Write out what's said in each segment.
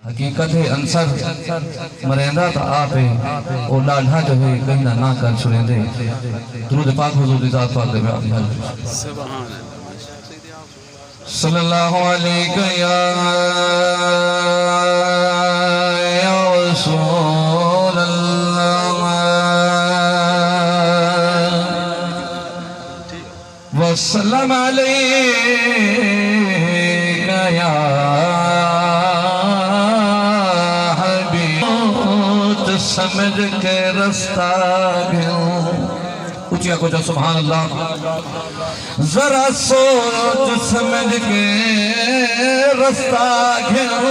حقیقت ہے انصر مرندہ تا آپ ہے اور لاڈھا جو ہے کہیں نہ کر چھوڑیں دے درود پاک حضور دی ذات پاک دے میں آدھی حضور صلی اللہ علیہ یا رسول اللہ وسلم علیہ یا سمجھ کے رستہ گیوں اچھیا کو جو سبحان اللہ ذرا سوچ سمجھ کے رستہ گیوں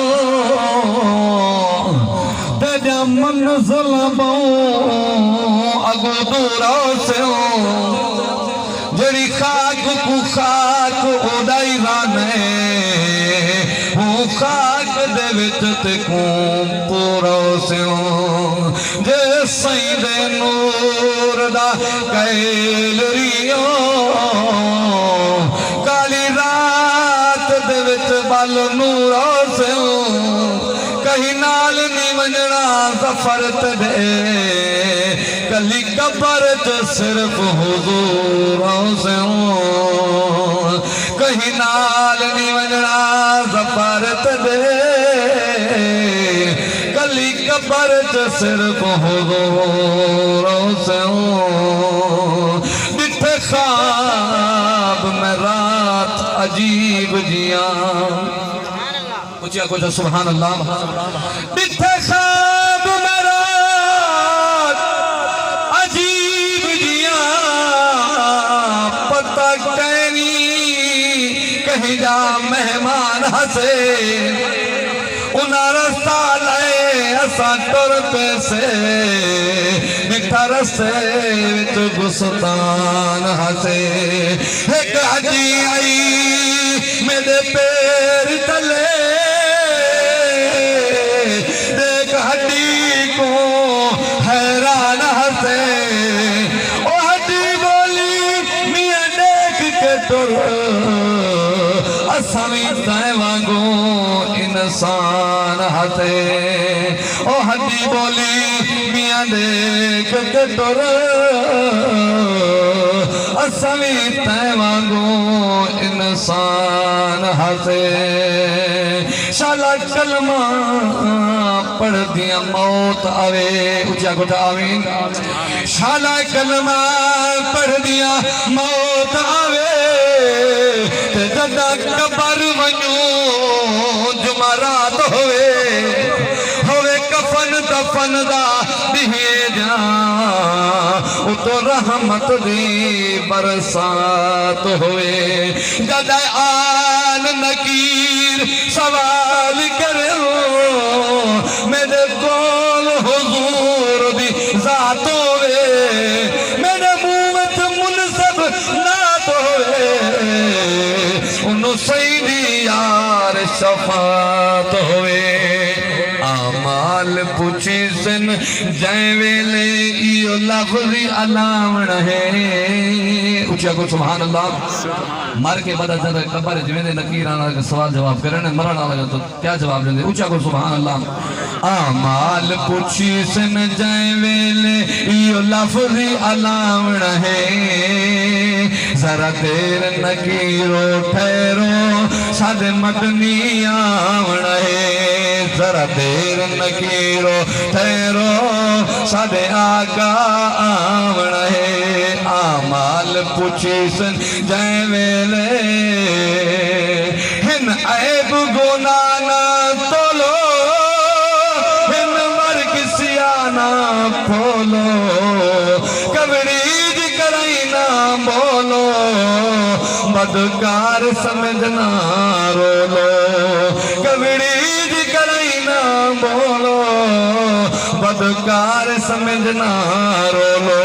تیجا منزل باؤں اگو دورا سے جڑی خاک کو خاک اڑائی رانے وہ خاک دے وچ کون پورا سے جے سید نور دا کیل ریو کالی رات دے وچ بال نور سے کہیں نال نہیں منجنا زفرت دے کلی قبرت صرف حضور سے کہیں نال نہیں منجنا زفرت دے کلی قبرت صرف حضور سے بٹھے خواب میں رات عجیب جیاں اچھا کچھ سبحان اللہ بٹھے خواب میں رات عجیب جیاں پتہ کہنی کہیں جا مہمان ہسے انہا رستہ لائے ایسا ٹر پیسے نکھتا رستے وچ گستان ہسے ایک حجی آئی میرے پیر تلے دیکھ ہڈی کو حیران ہسے او ہڈی بولی میاں دیکھ کے ٹر اسامی تائیں وانگو انسان ہتے او ہڈی بولی میاں دیکھ کے ٹر اسامی تائیں وانگو انسان ہتے شالا کلمہ پڑھ دیا موت آوے اچھا کچھ آمین شالا کلمہ پڑھ دیا موت آوے تے جدہ قبر ونیوں جمعرات ہوئے کفن دفن دا دیئے جان تو رحمت دی برسات ہوئے جدہ آل نکیر سوال کرے میرے کول حضور دی ذات ہوئے میرے مومت منصب نات ہوئے انہوں سیدی یار شفاعت ہوئے آمال پوچھی سن جائیں ویلے ایو لفظی علامن ہے اچھا کو سبحان اللہ مر کے بعد جب قبر جوینے نکیر آنا سوال جواب کرنے مرن آلگا تو کیا جواب دیں دے اچھا کو سبحان اللہ آمال پوچھی سن جائیں ویلے ایو لفظی علامن ہے ذرا دیر نکیرو ٹھہرو ساد مدنی آمن ہے ذرا دیر نکیرو ٹھہرو ساد آقا آمن ہے آمال پوچھی سن جائیں ویلے ہن عیب گنانا تولو ہن مرگ سیانا پھولو کبریج کرائینا بولو بدکار سمجھنا رولو کبریج کرائینا بولو بدکار سمجھنا رولو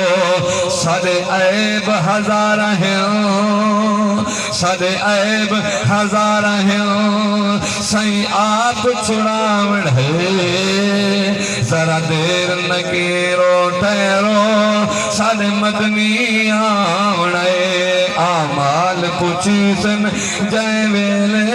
سارے عیب ہزار ہیں سارے عیب ہزار ہیں سائیں آپ چھڑاوڑ ہے ذرا دیر نکیرو ٹھہرو سارے مدنی آوڑ ہے آمال پوچھی سن جائیں ویلے